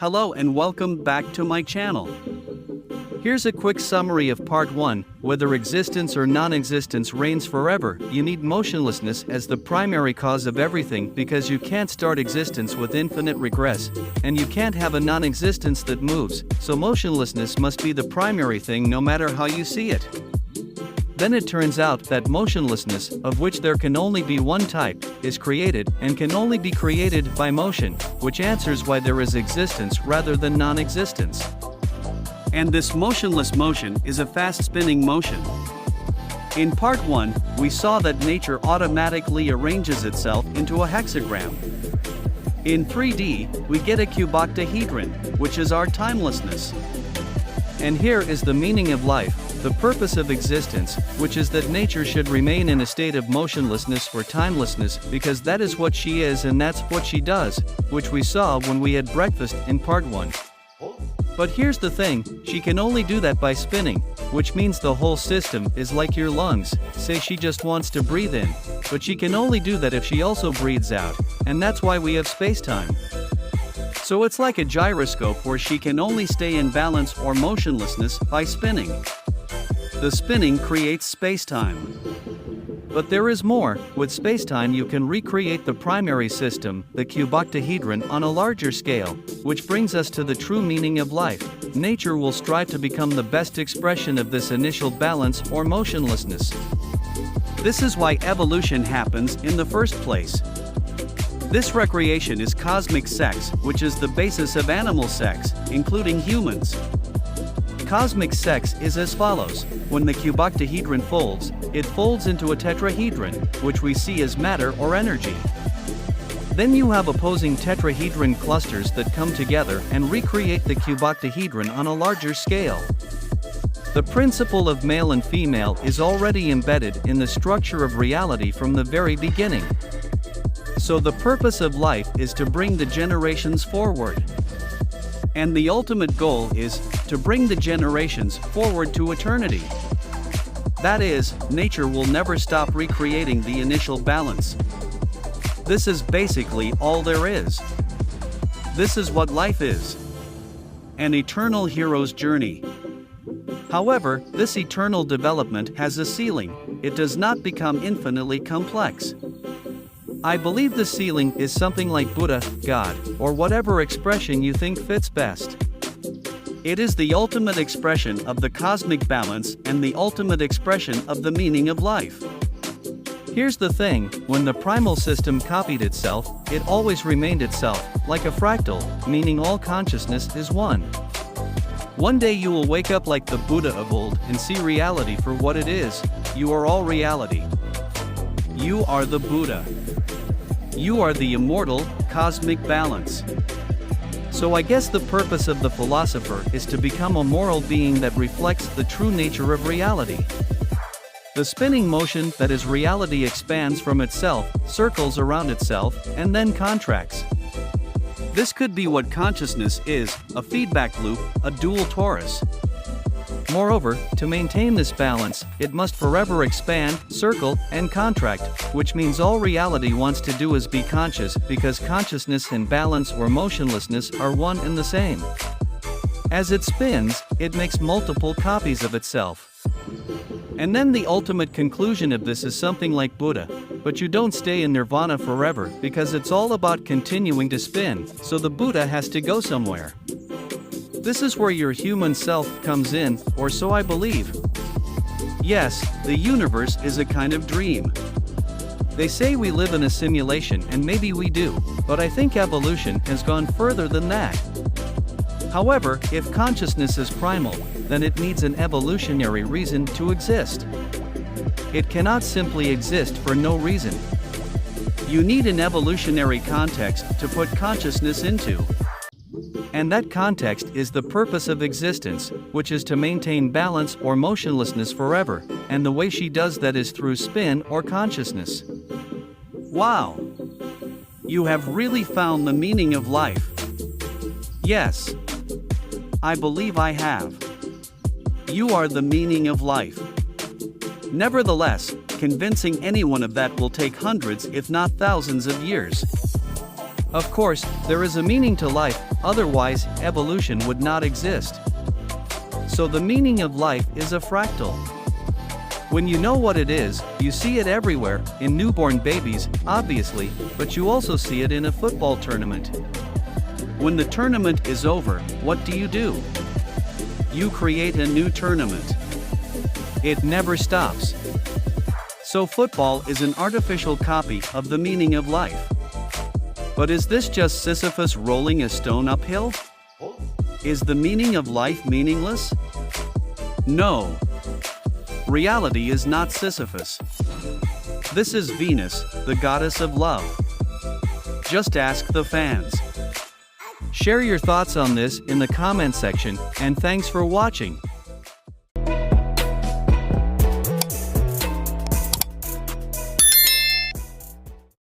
Hello and welcome back to my channel. Here's a quick summary of part 1. Whether existence or non-existence reigns forever, you need motionlessness as the primary cause of everything because you can't start existence with infinite regress, and you can't have a non-existence that moves, so motionlessness must be the primary thing no matter how you see it. Then it turns out that motionlessness, of which there can only be one type, is created, and can only be created by motion, which answers why there is existence rather than non-existence. And this motionless motion is a fast-spinning motion. In part 1, we saw that nature automatically arranges itself into a hexagram. In 3D, we get a cuboctahedron, which is our timelessness. And here is the meaning of life, the purpose of existence, which is that nature should remain in a state of motionlessness or timelessness because that is what she is and that's what she does, which we saw when we had breakfast in part 1. But here's the thing, she can only do that by spinning, which means the whole system is like your lungs. Say she just wants to breathe in, but she can only do that if she also breathes out, and that's why we have space-time. So it's like a gyroscope where she can only stay in balance or motionlessness by spinning. The spinning creates space-time. But there is more. With space-time you can recreate the primary system, the cuboctahedron, on a larger scale, which brings us to the true meaning of life. Nature will strive to become the best expression of this initial balance or motionlessness. This is why evolution happens in the first place. This recreation is cosmic sex, which is the basis of animal sex, including humans. Cosmic sex is as follows. When the cuboctahedron folds, it folds into a tetrahedron, which we see as matter or energy. Then you have opposing tetrahedron clusters that come together and recreate the cuboctahedron on a larger scale. The principle of male and female is already embedded in the structure of reality from the very beginning. So the purpose of life is to bring the generations forward. And the ultimate goal is to bring the generations forward to eternity. That is, nature will never stop recreating the initial balance. This is basically all there is. This is what life is. An eternal hero's journey. However, this eternal development has a ceiling. It does not become infinitely complex. I believe the ceiling is something like Buddha, God, or whatever expression you think fits best. It is the ultimate expression of the cosmic balance and the ultimate expression of the meaning of life. Here's the thing, when the primal system copied itself, it always remained itself, like a fractal, meaning all consciousness is one. One day you will wake up like the Buddha of old and see reality for what it is. You are all reality. You are the Buddha. You are the immortal, cosmic balance. So I guess the purpose of the philosopher is to become a moral being that reflects the true nature of reality. The spinning motion that is reality expands from itself, circles around itself, and then contracts. This could be what consciousness is, a feedback loop, a dual torus. Moreover, to maintain this balance, it must forever expand, circle, and contract, which means all reality wants to do is be conscious because consciousness and balance or motionlessness are one and the same. As it spins, it makes multiple copies of itself. And then the ultimate conclusion of this is something like Buddha, but you don't stay in nirvana forever because it's all about continuing to spin, so the Buddha has to go somewhere. This is where your human self comes in, or so I believe. Yes, the universe is a kind of dream. They say we live in a simulation and maybe we do, but I think evolution has gone further than that. However, if consciousness is primal, then it needs an evolutionary reason to exist. It cannot simply exist for no reason. You need an evolutionary context to put consciousness into. And that context is the purpose of existence, which is to maintain balance or motionlessness forever, and the way she does that is through spin or consciousness. Wow! You have really found the meaning of life. Yes. I believe I have. You are the meaning of life. Nevertheless, convincing anyone of that will take hundreds if not thousands of years. Of course, there is a meaning to life, otherwise, evolution would not exist. So the meaning of life is a fractal. When you know what it is, you see it everywhere, in newborn babies, obviously, but you also see it in a football tournament. When the tournament is over, what do? You create a new tournament. It never stops. So football is an artificial copy of the meaning of life. But is this just Sisyphus rolling a stone uphill? Is the meaning of life meaningless? No. Reality is not Sisyphus. This is Venus, the goddess of love. Just ask the fans. Share your thoughts on this in the comment section, and thanks for watching.